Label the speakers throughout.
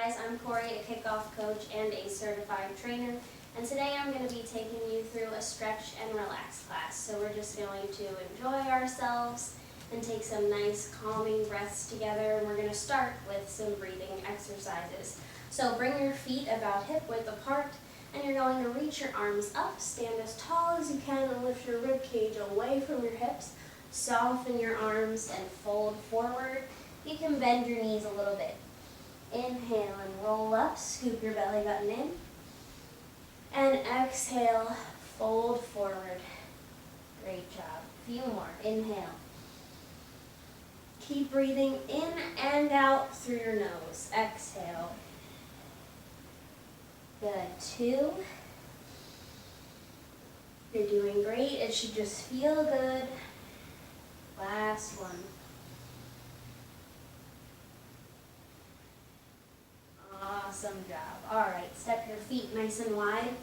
Speaker 1: guys, I'm Cory, a kickoff coach and a certified trainer, and today I'm going to be taking you through a stretch and relax class. So we're just going to enjoy ourselves and take some nice calming breaths together, and we're going to start with some breathing exercises. So bring your feet about hip width apart, and you're going to reach your arms up, stand as tall as you can, and lift your rib cage away from your hips. Soften your arms and fold forward. You can bend your knees a little bit. Inhale and roll up, scoop your belly button in. And exhale, fold forward. Great job. A few more. Inhale. Keep breathing in and out through your nose. Exhale. Good. 2. You're doing great. It should just feel good. Last one. Awesome job. All right, step your feet nice and wide.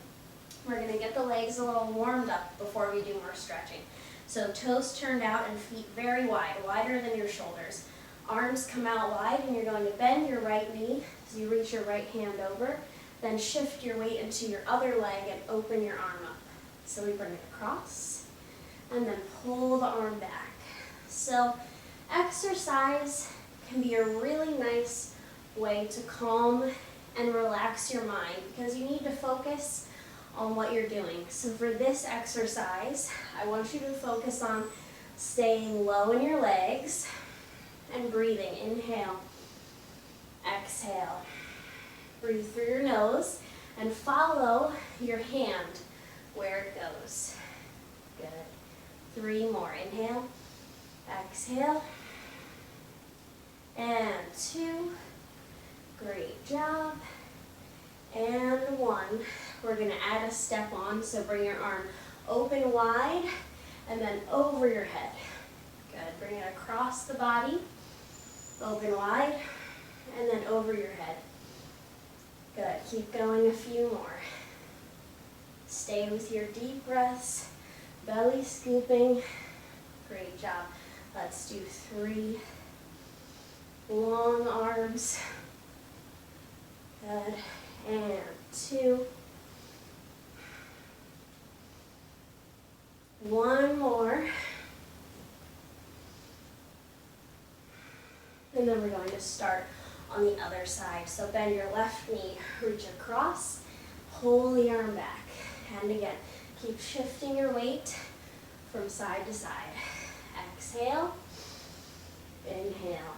Speaker 1: We're going to get the legs a little warmed up before we do more stretching. So toes turned out and feet very wide, wider than your shoulders. Arms come out wide, and you're going to bend your right knee as you reach your right hand over. Then shift your weight into your other leg and open your arm up. So we bring it across and then pull the arm back. So exercise can be a really nice way to calm and relax your mind because you need to focus on what you're doing. So for this exercise, I want you to focus on staying low in your legs and breathing. Inhale, exhale. Breathe through your nose and follow your hand where it goes. Good. 3 more. Inhale, exhale, and 2. Great job. And 1. We're going to add a step on, so bring your arm open wide and then over your head. Good. Bring it across the body, open wide, and then over your head. Good. Keep going a few more. Stay with your deep breaths, belly scooping. Great job. Let's do 3 long arms. Good. And 2. 1 more. And then we're going to start on the other side. So bend your left knee, reach across, pull the arm back. And again, keep shifting your weight from side to side. Exhale, inhale.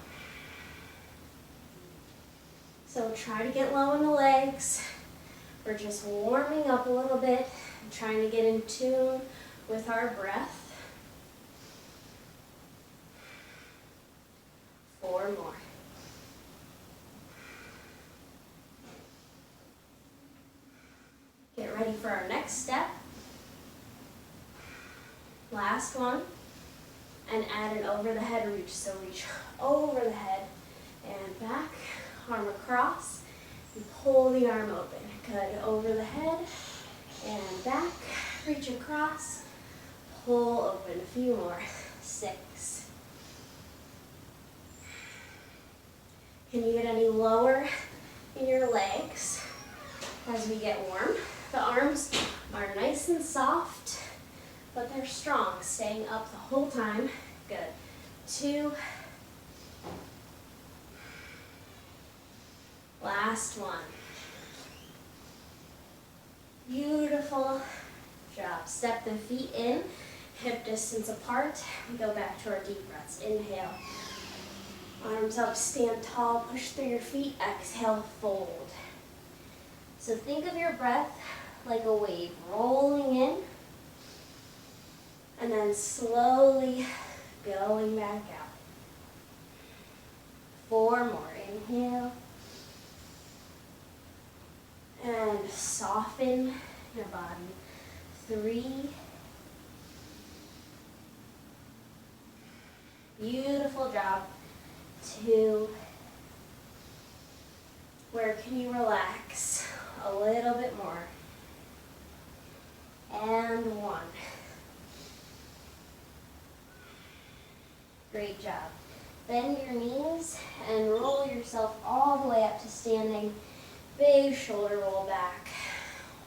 Speaker 1: So try to get low in the legs. We're just warming up a little bit and trying to get in tune with our breath. 4 more. Get ready for our next step. Last one. And add an over the head reach. So reach over the head and back, arm across, and pull the arm open. Good. Over the head and back, reach across, pull open. A few more. 6. Can you get any lower in your legs as we get warm? The arms are nice and soft, but they're strong, staying up the whole time. Good. 2. Last one. Beautiful job. Step the feet in, hip distance apart. We go back to our deep breaths. Inhale. Arms up, stand tall, push through your feet. Exhale, fold. So think of your breath like a wave rolling in and then slowly going back out. 4 more. Inhale. And soften your body. 3. Beautiful job. 2. Where can you relax a little bit more? And 1. Great job. Bend your knees and roll yourself all the way up to standing. Big shoulder roll back.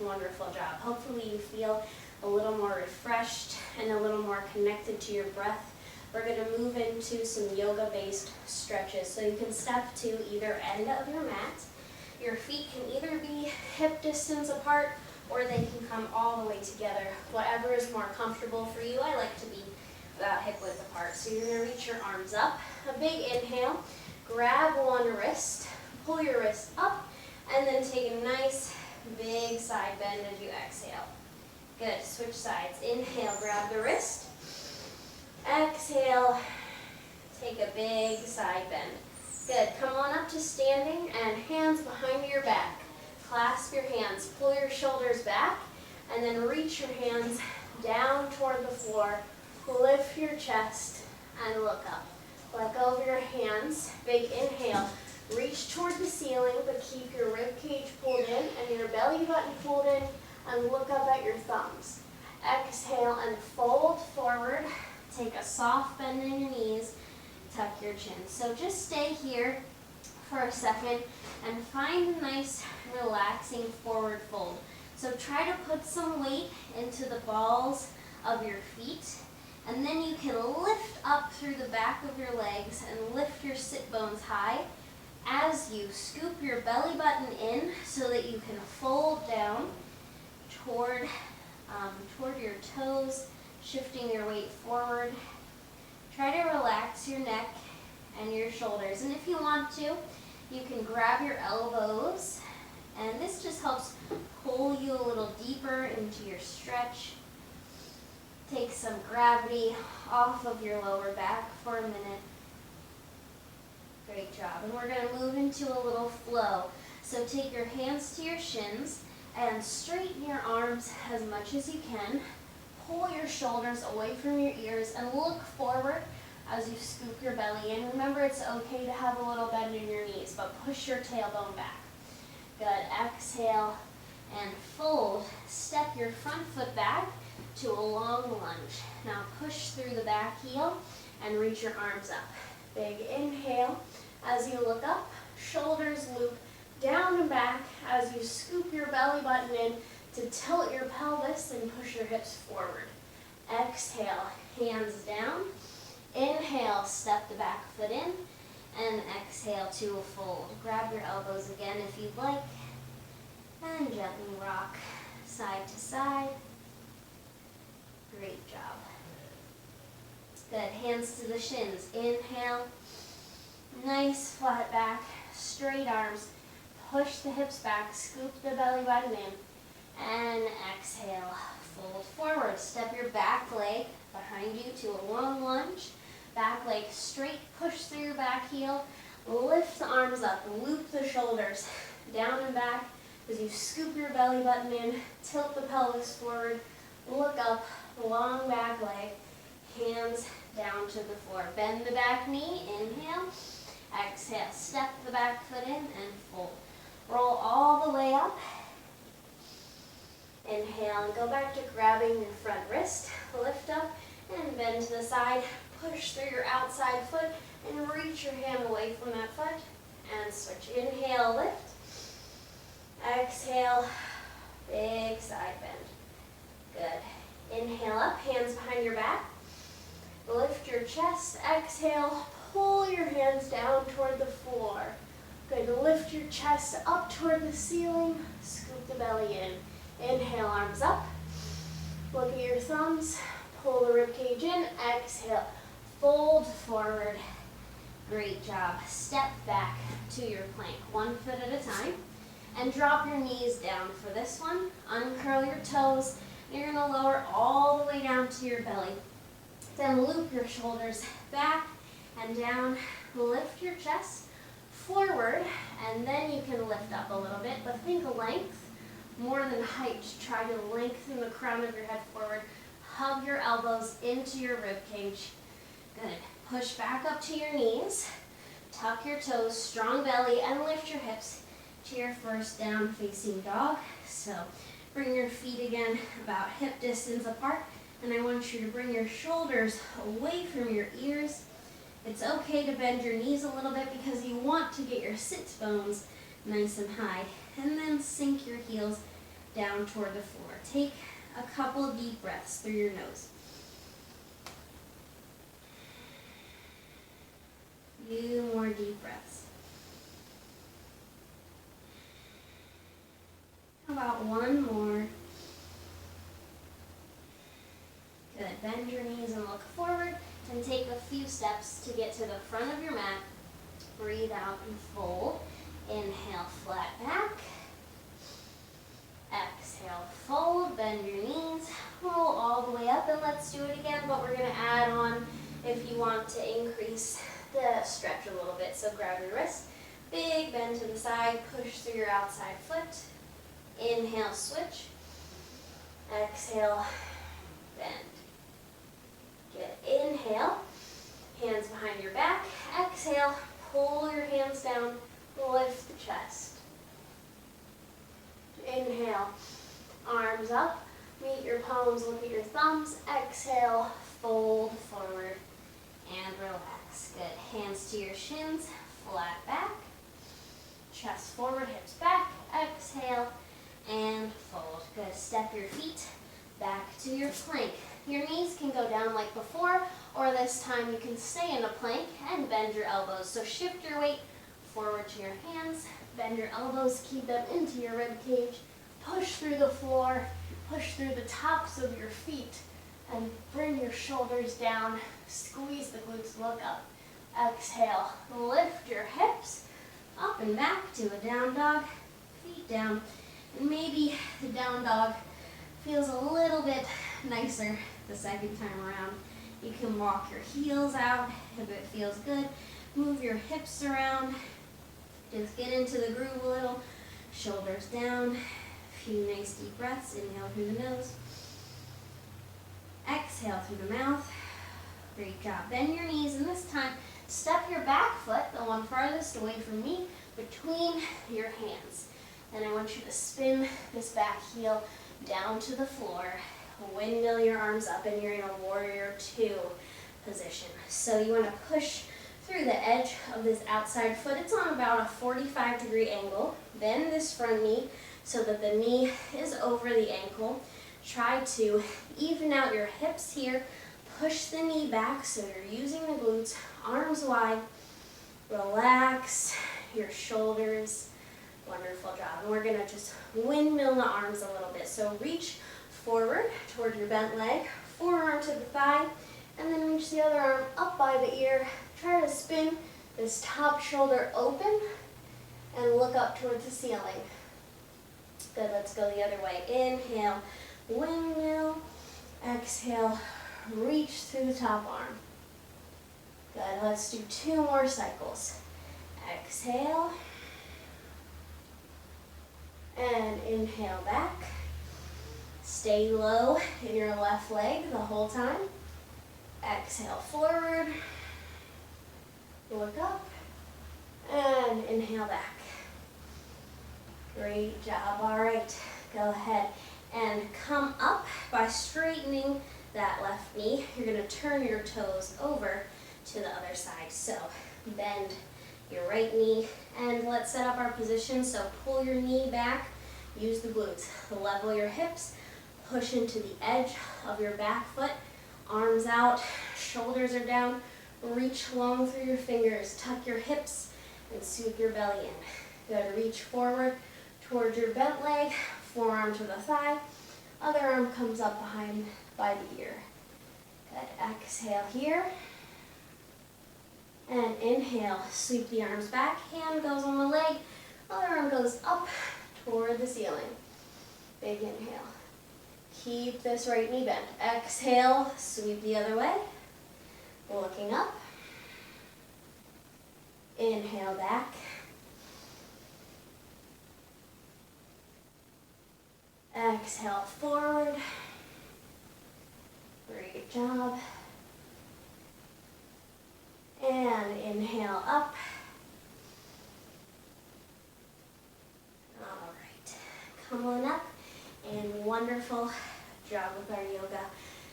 Speaker 1: Wonderful job. Hopefully you feel a little more refreshed and a little more connected to your breath. We're going to move into some yoga-based stretches. So you can step to either end of your mat. Your feet can either be hip distance apart or they can come all the way together. Whatever is more comfortable for you. I like to be about hip width apart. So you're going to reach your arms up. A big inhale. Grab one wrist. Pull your wrist up. And then take a nice big side bend as you exhale. Good. Switch sides. Inhale. Grab the wrist. Exhale. Take a big side bend. Good. Come on up to standing and hands behind your back. Clasp your hands. Pull your shoulders back and then reach your hands down toward the floor. Lift your chest and look up. Let go of your hands. Big inhale. Reach toward the ceiling, but keep your rib cage pulled in and your belly button pulled in, and look up at your thumbs. Exhale and fold forward. Take a soft bend in your knees. Tuck your chin. So just stay here for a second and find a nice relaxing forward fold. So try to put some weight into the balls of your feet, and then you can lift up through the back of your legs and lift your sit bones high as you scoop your belly button in so that you can fold down toward your toes, shifting your weight forward. Try to relax your neck and your shoulders. And if you want to, you can grab your elbows, and this just helps pull you a little deeper into your stretch. Take some gravity off of your lower back for a minute. Great job. And we're going to move into a little flow. So take your hands to your shins and straighten your arms as much as you can. Pull your shoulders away from your ears and look forward as you scoop your belly in. Remember, it's okay to have a little bend in your knees, but push your tailbone back. Good. Exhale and fold. Step your front foot back to a long lunge. Now push through the back heel and reach your arms up. Big inhale as you look up. Shoulders loop down and back as you scoop your belly button in to tilt your pelvis and push your hips forward. Exhale, hands down. Inhale, step the back foot in, and exhale to a fold. Grab your elbows again if you'd like, and gently rock side to side. Great job. Good, hands to the shins. Inhale, nice flat back, straight arms. Push the hips back, scoop the belly button in, and exhale. Fold forward. Step your back leg behind you to a long lunge. Back leg straight, push through your back heel. Lift the arms up, loop the shoulders down and back as you scoop your belly button in, tilt the pelvis forward, look up, long back leg, hands down to the floor. Bend the back knee, inhale, exhale, step the back foot in and fold. Roll all the way up. Inhale and go back to grabbing your front wrist. Lift up and bend to the side. Push through your outside foot and reach your hand away from that foot. And switch. Inhale, lift. Exhale, big side bend. Good. Inhale up, hands behind your back. Lift your chest. Exhale, pull your hands down toward the floor. Good. Lift your chest up toward the ceiling. Scoop the belly in. Inhale, arms up. Look at your thumbs. Pull the ribcage in. Exhale. Fold forward. Great job. Step back to your plank, one foot at a time. And drop your knees down for this one. Uncurl your toes. You're going to lower all the way down to your belly. Then loop your shoulders back and down. Lift your chest forward, and then you can lift up a little bit, but think length more than height. Try to lengthen the crown of your head forward. Hug your elbows into your rib cage. Good. Push back up to your knees. Tuck your toes, strong belly, and lift your hips to your first down facing dog. So bring your feet again about hip distance apart, and I want you to bring your shoulders away from your ears. It's okay to bend your knees a little bit because you want to get your sit bones nice and high. And then sink your heels down toward the floor. Take a couple deep breaths through your nose. Few more deep breaths. How about one more? Good. Bend your knees and look forward, and take a few steps to get to the front of your mat. Breathe out and fold. Inhale, flat back. Exhale, fold, bend your knees, roll all the way up, and let's do it again, but we're going to add on if you want to increase the stretch a little bit. So grab your wrist, big bend to the side, push through your outside foot. Inhale, switch. Exhale, bend. Good. Inhale, hands behind your back. Exhale, pull your hands down, lift the chest. Inhale, arms up, meet your palms, look at your thumbs. Exhale, fold forward and relax. Good. Hands to your shins, flat back. Chest forward, hips back. Exhale and fold. Good. Step your feet back to your plank. Your knees can go down like before, or this time you can stay in a plank and bend your elbows. So shift your weight forward to your hands. Bend your elbows, keep them into your rib cage. Push through the floor, push through the tops of your feet, and bring your shoulders down. Squeeze the glutes, look up. Exhale, lift your hips up and back to a down dog, feet down. And maybe the down dog feels a little bit nicer the second time around. You can walk your heels out if it feels good. Move your hips around. Just get into the groove a little. Shoulders down. A few nice deep breaths. Inhale through the nose. Exhale through the mouth. Great job. Bend your knees, and this time step your back foot, the one farthest away from me, between your hands. And I want you to spin this back heel down to the floor. Windmill your arms up, and you're in a warrior two position. So you want to push through the edge of this outside foot. It's on about a 45-degree angle. Bend this front knee so that the knee is over the ankle. Try to even out your hips here. Push the knee back so you're using the glutes. Arms wide. Relax your shoulders. Wonderful job. And we're going to just windmill the arms a little bit. So reach forward toward your bent leg. Forearm to the thigh. And then reach the other arm up by the ear. Try to spin this top shoulder open and look up towards the ceiling. Good, let's go the other way. Inhale, windmill. Exhale, reach through the top arm. Good, let's do 2 more cycles. Exhale. And inhale back. Stay low in your left leg the whole time. Exhale forward, look up, and inhale back. Great job. All right, go ahead and come up by straightening that left knee. You're going to turn your toes over to the other side. So bend your right knee, and let's set up our position. So pull your knee back, use the glutes, level your hips, push into the edge of your back foot. Arms out, shoulders are down, reach long through your fingers, tuck your hips, and scoop your belly in. Good, reach forward towards your bent leg, forearm to the thigh, other arm comes up behind by the ear. Good, exhale here, and inhale, sweep the arms back, hand goes on the leg, other arm goes up toward the ceiling. Big inhale. Keep this right knee bent. Exhale, sweep the other way. Looking up. Inhale back. Exhale forward. Great job. And inhale up. All right. Come on up. And wonderful job with our yoga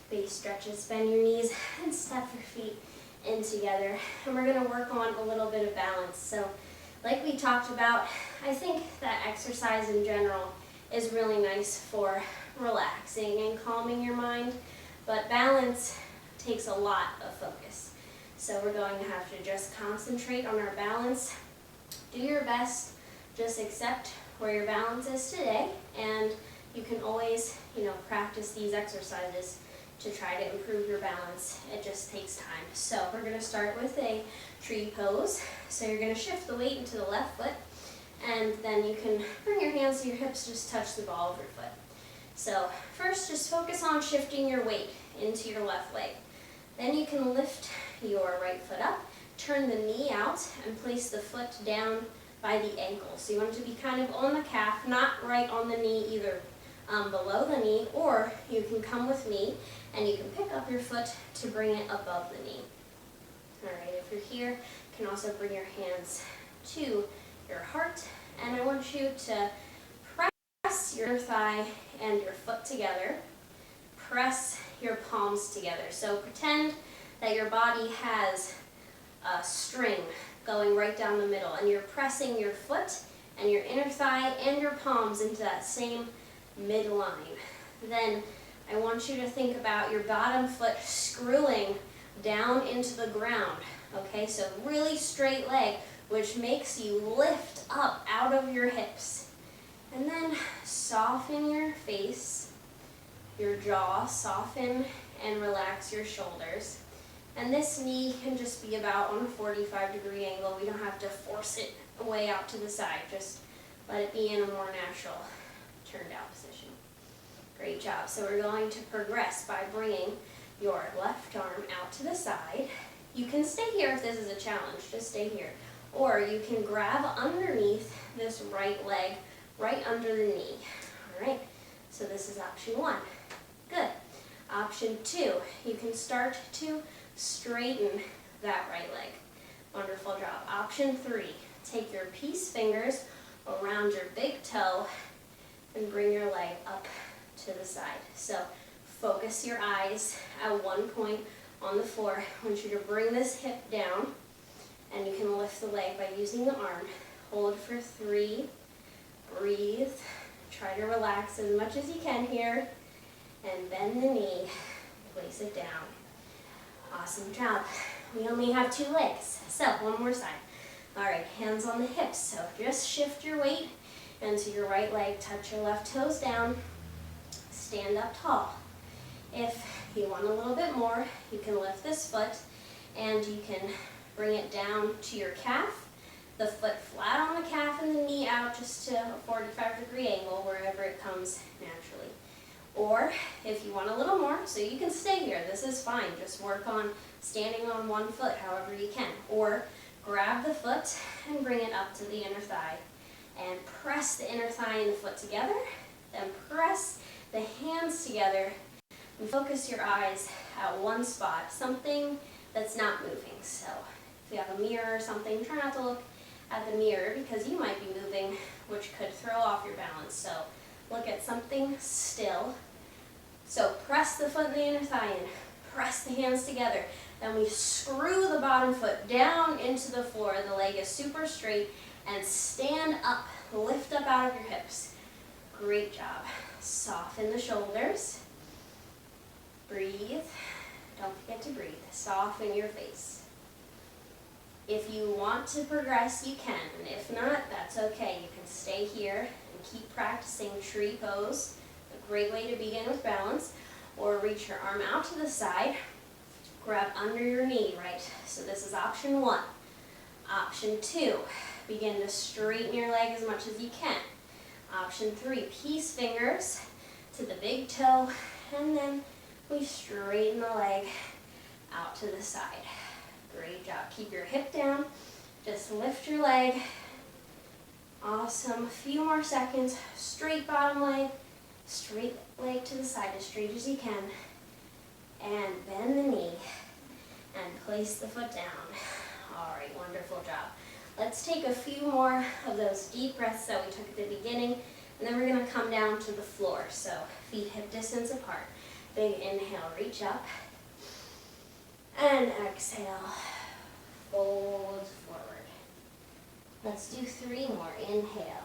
Speaker 1: base stretches. Bend your knees and step your feet in together, and we're gonna work on a little bit of balance. So like we talked about, I think that exercise in general is really nice for relaxing and calming your mind, but balance takes a lot of focus. So we're going to have to just concentrate on our balance. Do your best, just accept where your balance is today, and you can always, practice these exercises to try to improve your balance. It just takes time. So we're going to start with a tree pose. So you're going to shift the weight into the left foot, and then you can bring your hands to your hips, just touch the ball of your foot. So first, just focus on shifting your weight into your left leg. Then you can lift your right foot up, turn the knee out, and place the foot down by the ankle. So you want it to be kind of on the calf, not right on the knee either, below the knee, or you can come with me and you can pick up your foot to bring it above the knee. All right, if you're here, you can also bring your hands to your heart, and I want you to press your thigh and your foot together. Press your palms together. So pretend that your body has a string going right down the middle, and you're pressing your foot and your inner thigh and your palms into that same midline. Then I want you to think about your bottom foot screwing down into the ground. Okay, so really straight leg, which makes you lift up out of your hips. And then soften your face, your jaw, soften and relax your shoulders. And this knee can just be about on a 45-degree angle. We don't have to force it way out to the side. Just let it be in a more natural turned out position. Great job. So we're going to progress by bringing your left arm out to the side. You can stay here if this is a challenge. Just stay here. Or you can grab underneath this right leg, right under the knee. All right. So this is option 1. Good. Option 2, you can start to straighten that right leg. Wonderful job. Option 3, take your peace fingers around your big toe and bring your leg up to the side. So focus your eyes at one point on the floor. I want you to bring this hip down, and you can lift the leg by using the arm. Hold for 3, breathe, try to relax as much as you can here, and bend the knee, place it down. Awesome job. We only have 2 legs, so one more side. All right, hands on the hips. So just shift your weight into your right leg, touch your left toes down, stand up tall. If you want a little bit more, you can lift this foot and you can bring it down to your calf, the foot flat on the calf and the knee out just to a 45-degree angle wherever it comes naturally. Or if you want a little more, so you can stay here, this is fine, just work on standing on one foot however you can. Or grab the foot and bring it up to the inner thigh and press the inner thigh and the foot together, then press the hands together and focus your eyes at one spot, something that's not moving. So if you have a mirror or something, try not to look at the mirror because you might be moving, which could throw off your balance. So look at something still. So press the foot and the inner thigh in, press the hands together. Then we screw the bottom foot down into the floor. The leg is super straight and stand up, lift up out of your hips. Great job. Soften the shoulders. Breathe. Don't forget to breathe. Soften your face. If you want to progress, you can. And if not, that's okay. You can stay here and keep practicing tree pose. A great way to begin with balance. Or reach your arm out to the side. Grab under your knee, right? So this is option 1. Option 2, begin to straighten your leg as much as you can. Option 3, peace fingers to the big toe, and then we straighten the leg out to the side. Great job. Keep your hip down. Just lift your leg. Awesome. A few more seconds. Straight bottom leg. Straight leg to the side as straight as you can. And bend the knee. And place the foot down. All right, wonderful job. Let's take a few more of those deep breaths that we took at the beginning, and then we're going to come down to the floor. So feet hip distance apart. Big inhale, reach up. And exhale, fold forward. Let's do 3 more. Inhale.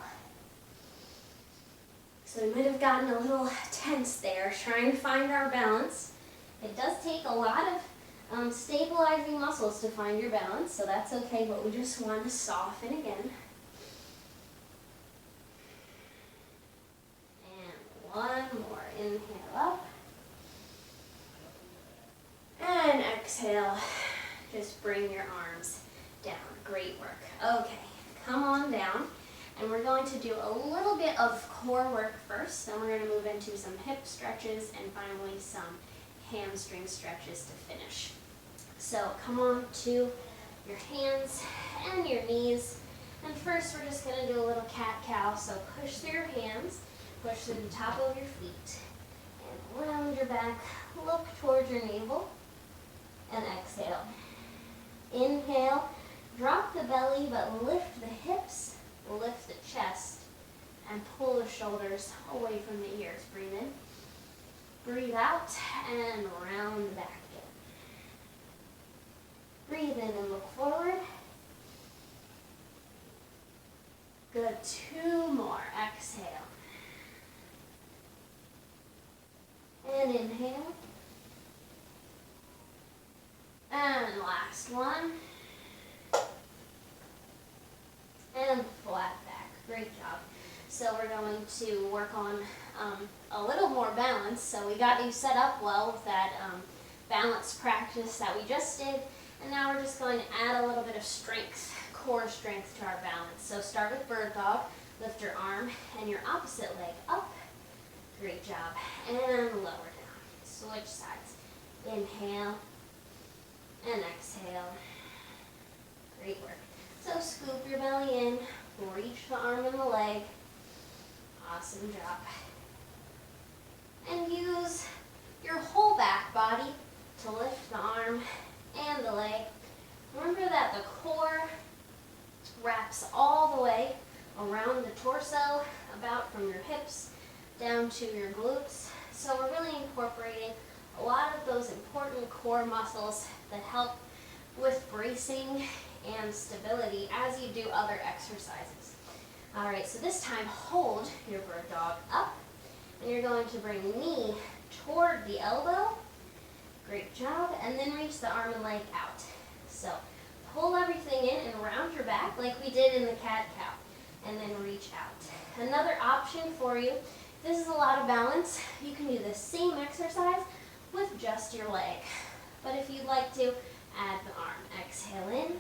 Speaker 1: So we might have gotten a little tense there, trying to find our balance. It does take a lot of stabilizing muscles to find your balance, so that's okay, but we just want to soften again. And 1 more. Inhale up. And exhale. Just bring your arms down. Great work. Okay, come on down. And we're going to do a little bit of core work first. Then we're going to move into some hip stretches and finally some hamstring stretches to finish. So come on to your hands and your knees. And first we're just going to do a little cat-cow. So push through your hands, push through the top of your feet, and round your back. Look towards your navel and exhale. Inhale, drop the belly but lift the hips, lift the chest, and pull the shoulders away from the ears. Breathe in, breathe out, and round back in. Breathe in and look forward. Good, 2 more. Exhale. And inhale. And last one. And flat back. Great job. So we're going to work on a little more balance. So we got you set up well with that balance practice that we just did. And now we're just going to add a little bit of strength, core strength to our balance. So start with bird dog. Lift your arm and your opposite leg up. Great job. And lower down. Switch sides. Inhale and exhale. Great work. So scoop your belly in, reach the arm and the leg. Awesome job. And use your whole back body to lift the arm and the leg. Remember that the core wraps all the way around the torso, about from your hips down to your glutes. So we're really incorporating a lot of those important core muscles that help with bracing and stability as you do other exercises. All right, so this time hold your bird dog up, and you're going to bring the knee toward the elbow. Great job, and then reach the arm and leg out. So pull everything in and round your back like we did in the cat-cow, and then reach out. Another option for you, if this is a lot of balance, you can do the same exercise with just your leg. But if you'd like to, add the arm. Exhale in,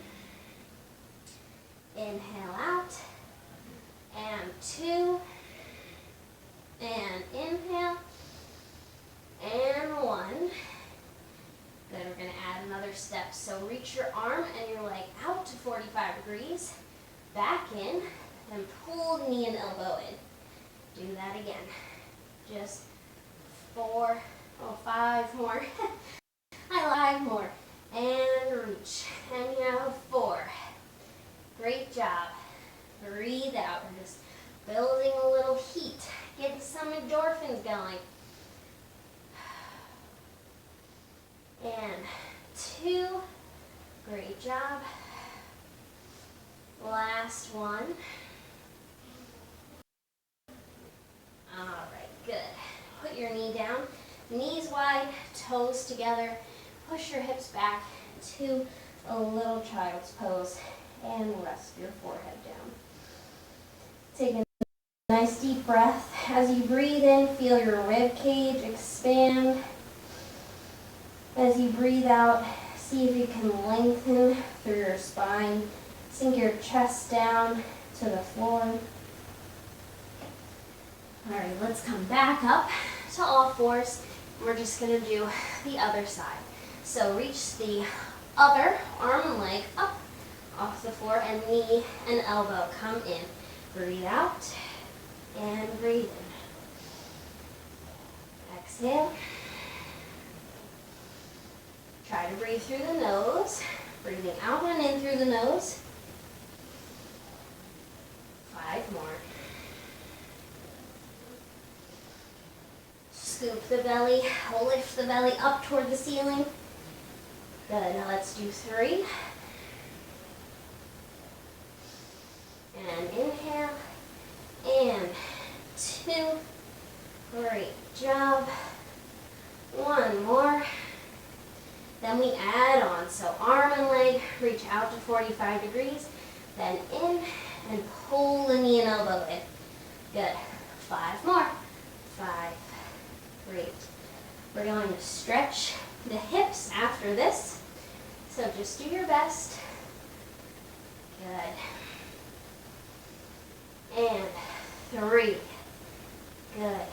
Speaker 1: inhale out, and 2, and inhale, and 1. Then we're going to add another step. So reach your arm and your leg out to 45 degrees, back in, and pull the knee and elbow in. Do that again. Just 5 more. 5 more. And reach. And you have 4. Great job. Breathe out. We're just building a little heat. Getting some endorphins going. And 2. Great job. Last one. All right, good. Put your knee down. Knees wide, toes together. Push your hips back to a little child's pose and rest your forehead down. Take a nice deep breath. As you breathe in, feel your rib cage expand. As you breathe out, see if you can lengthen through your spine. Sink your chest down to the floor. All right, let's come back up to all fours. We're just going to do the other side. So reach the other arm and leg up off the floor, and knee and elbow come in. Breathe out and breathe in. Exhale. Try to breathe through the nose. Breathing out and in through the nose. 5 more. Scoop the belly, lift the belly up toward the ceiling. Good, now let's do 3. And inhale, and 2. Great job. 1 more. Then we add on, so arm and leg reach out to 45 degrees, then in and pull the knee and elbow in. Good. 5 more. 5. Great. We're going to stretch the hips after this, so just do your best. Good. And 3. Good.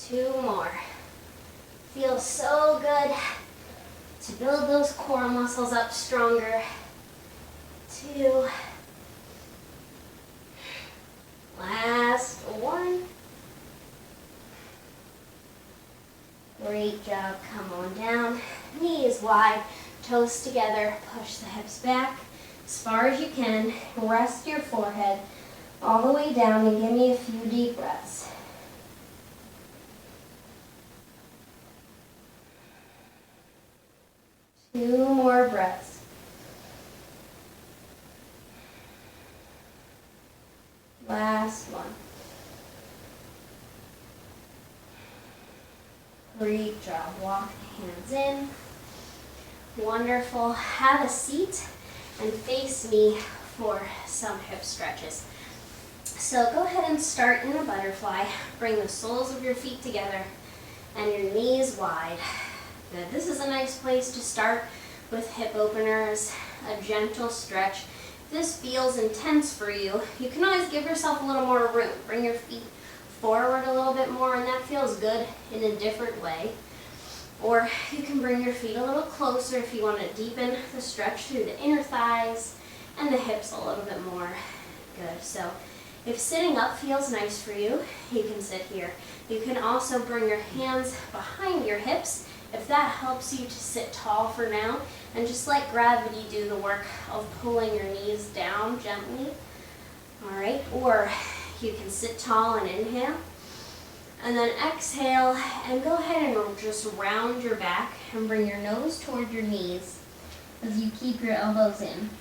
Speaker 1: 2 more. Feels so good to build those core muscles up stronger. 2. Last 1. Great job. Come on down. Knees wide, toes together. Push the hips back as far as you can. Rest your forehead all the way down and give me a few deep breaths. Two more breaths. Last one. Great job. Walk the hands in. Wonderful. Have a seat and face me for some hip stretches. So go ahead and start in a butterfly. Bring the soles of your feet together and your knees wide. Good. This is a nice place to start with hip openers, a gentle stretch. If this feels intense for you, you can always give yourself a little more room. Bring your feet forward a little bit more, and that feels good in a different way. Or you can bring your feet a little closer if you want to deepen the stretch through the inner thighs and the hips a little bit more. Good. So if sitting up feels nice for you, you can sit here. You can also bring your hands behind your hips if that helps you to sit tall for now, and just let gravity do the work of pulling your knees down gently. All right, or you can sit tall and inhale, and then exhale, and go ahead and just round your back and bring your nose toward your knees as you keep your elbows in.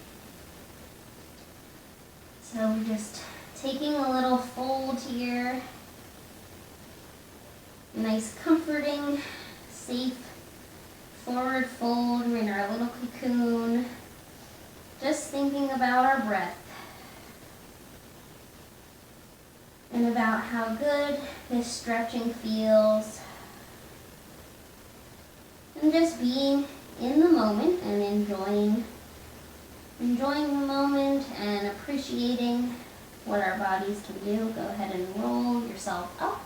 Speaker 1: So just taking a little fold here, nice comforting, safe forward fold. We're in our little cocoon, just thinking about our breath and about how good this stretching feels, and just being in the moment and enjoying the moment and appreciating what our bodies can do. Go ahead and roll yourself up.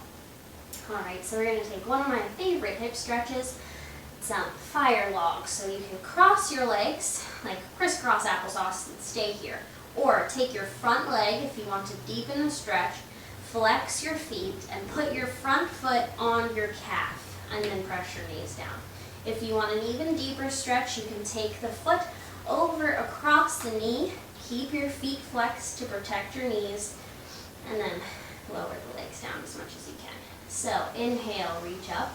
Speaker 1: All right, so we're going to take one of my favorite hip stretches. It's fire log. So you can cross your legs like crisscross applesauce and stay here. Or take your front leg if you want to deepen the stretch, flex your feet, and put your front foot on your calf, and then press your knees down. If you want an even deeper stretch, you can take the foot over across the knee, keep your feet flexed to protect your knees, and then lower the legs down as much as you can. So inhale, reach up.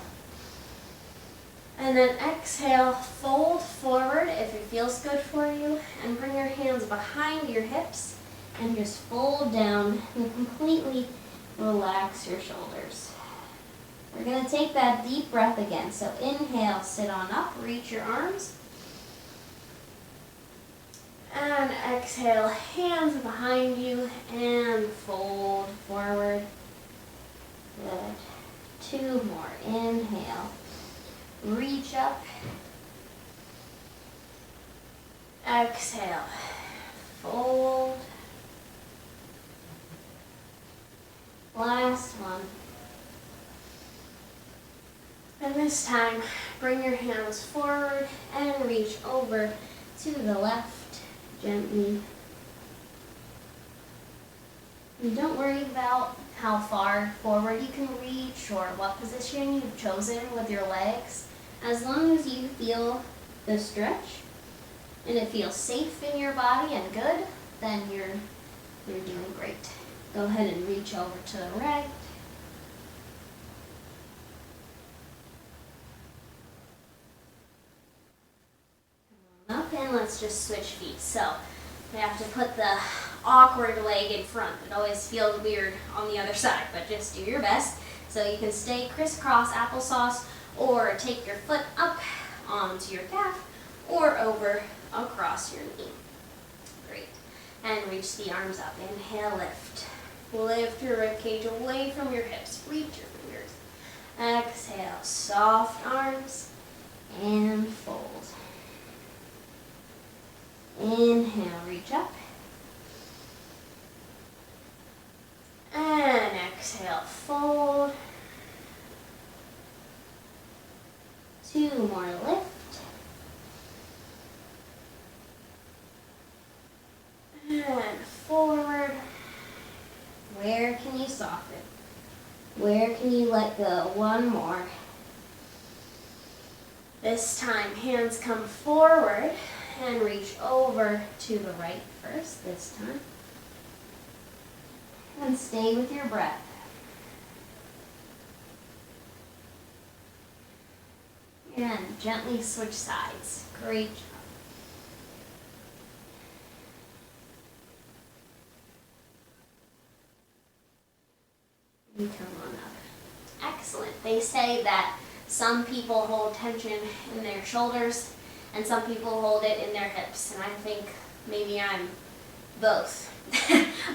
Speaker 1: And then exhale, fold forward if it feels good for you, and bring your hands behind your hips and just fold down and completely relax your shoulders. We're going to take that deep breath again. So inhale, sit on up, reach your arms. And exhale, hands behind you and fold forward. Good. 2 more. Inhale. Reach up. Exhale. Fold. Last one. And this time, bring your hands forward and reach over to the left gently. And don't worry about how far forward you can reach or what position you've chosen with your legs. As long as you feel the stretch and it feels safe in your body and good, then you're doing great. Go ahead and reach over to the right. let's just switch feet. So we have to put the awkward leg in front. It always feels weird on the other side, but just do your best. So you can stay crisscross applesauce, or take your foot up onto your calf or over across your knee. Great. And reach the arms up. Inhale, lift. Lift your ribcage away from your hips. Reach your fingers. Exhale, soft arms, and fold. Inhale, reach up. And exhale, fold. 2 more, lift. And forward. Where can you soften? Where can you let go? 1 more. This time, hands come forward and reach over to the right first this time. And stay with your breath. And gently switch sides. Great job. And come on up. Excellent. They say that some people hold tension in their shoulders and some people hold it in their hips. And I think maybe I'm both.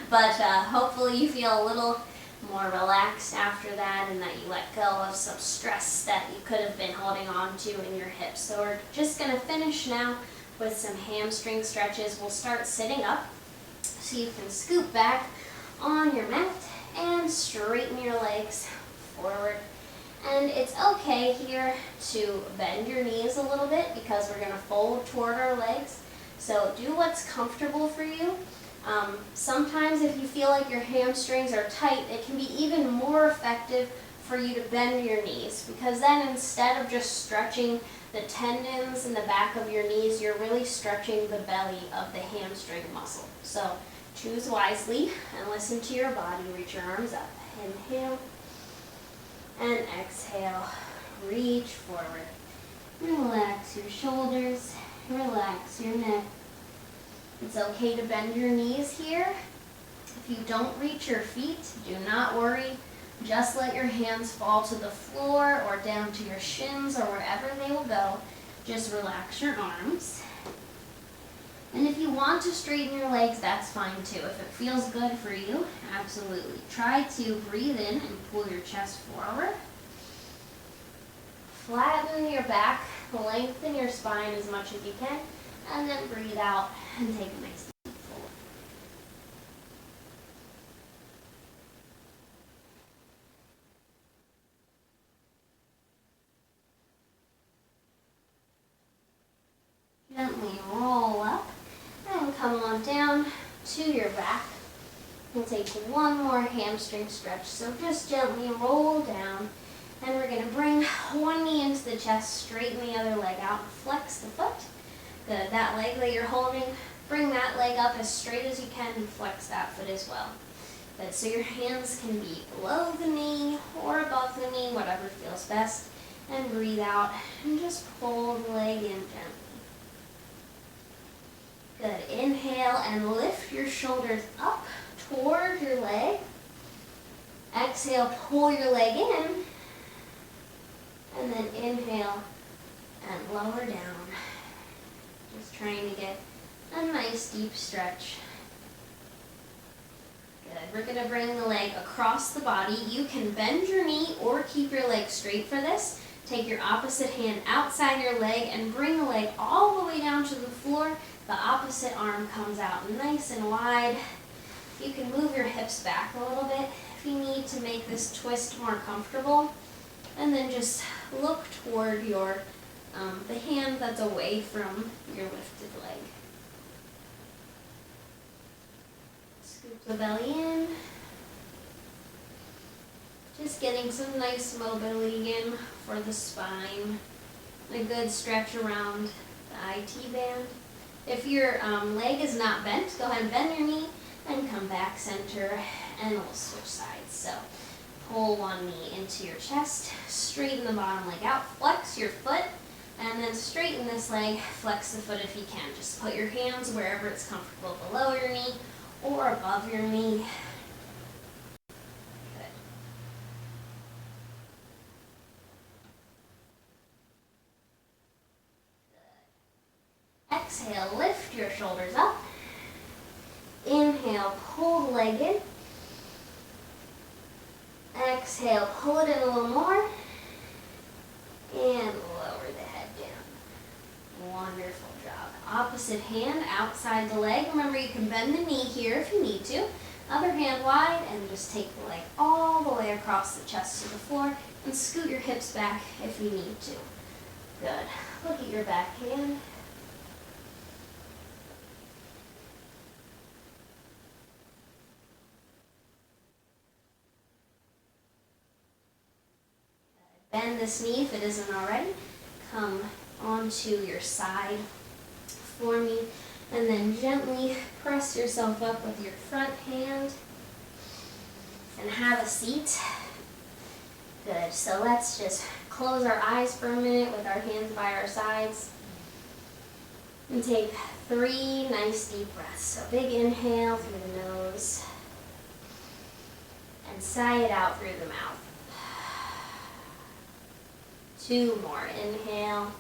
Speaker 1: But hopefully you feel a little more relaxed after that, and that you let go of some stress that you could have been holding on to in your hips. So we're just going to finish now with some hamstring stretches. We'll start sitting up, so you can scoop back on your mat and straighten your legs forward. And it's okay here to bend your knees a little bit, because we're going to fold toward our legs. So do what's comfortable for you. Sometimes if you feel like your hamstrings are tight, it can be even more effective for you to bend your knees, because then instead of just stretching the tendons in the back of your knees, you're really stretching the belly of the hamstring muscle. So choose wisely and listen to your body. Reach your arms up. Inhale and exhale. Reach forward. Relax your shoulders. Relax your neck. It's okay to bend your knees here. If you don't reach your feet, do not worry. Just let your hands fall to the floor or down to your shins or wherever they will go. Just relax your arms. And if you want to straighten your legs, that's fine too. If it feels good for you, absolutely. Try to breathe in and pull your chest forward. Flatten your back, lengthen your spine as much as you can, and then breathe out and take a nice deep fold. Gently roll up and come on down to your back. We'll take 1 more hamstring stretch. So just gently roll down, and we're going to bring 1 knee into the chest, straighten the other leg out, flex the foot. Good. That leg that you're holding, bring that leg up as straight as you can and flex that foot as well. Good. So your hands can be below the knee or above the knee, whatever feels best. And breathe out and just pull the leg in gently. Good. Inhale and lift your shoulders up toward your leg. Exhale, pull your leg in. And then inhale and lower down. Just trying to get a nice deep stretch. Good. We're going to bring the leg across the body. You can bend your knee or keep your leg straight for this. Take your opposite hand outside your leg and bring the leg all the way down to the floor. The opposite arm comes out nice and wide. You can move your hips back a little bit if you need to make this twist more comfortable. And then just look toward your the hand that's away from your lifted leg. Scoop the belly in. Just getting some nice mobility in for the spine. A good stretch around the IT band. If your leg is not bent, go ahead and bend your knee and come back center, and we'll switch sides. So pull 1 knee into your chest, straighten the bottom leg out, flex your foot, And then straighten this leg, flex the foot if you can. Just put your hands wherever it's comfortable, below your knee or above your knee. Good. Good. Exhale, lift your shoulders up. Inhale, pull the leg in. Exhale, pull it in a little more. And lower the head down. Wonderful job. Opposite hand outside the leg. Remember, you can bend the knee here if you need to. Other hand wide, and just take the leg all the way across the chest to the floor and scoot your hips back if you need to. Good. Look at your back hand. Bend this knee if it isn't already. Come onto your side for me, and then gently press yourself up with your front hand and have a seat. Good. So let's just close our eyes for a minute with our hands by our sides and take 3 nice deep breaths. So big inhale through the nose and sigh it out through the mouth. 2 more. Inhale.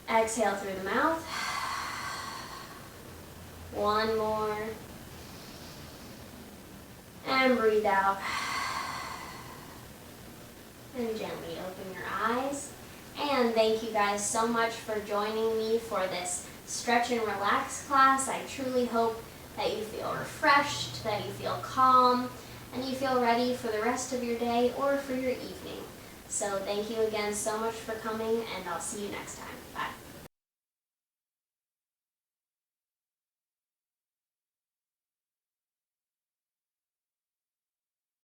Speaker 1: Exhale through the mouth. 1 more. And breathe out. And gently open your eyes. And thank you guys so much for joining me for this stretch and relax class. I truly hope that you feel refreshed, that you feel calm, and you feel ready for the rest of your day or for your evening. So thank you again so much for coming, and I'll see you next time. Bye.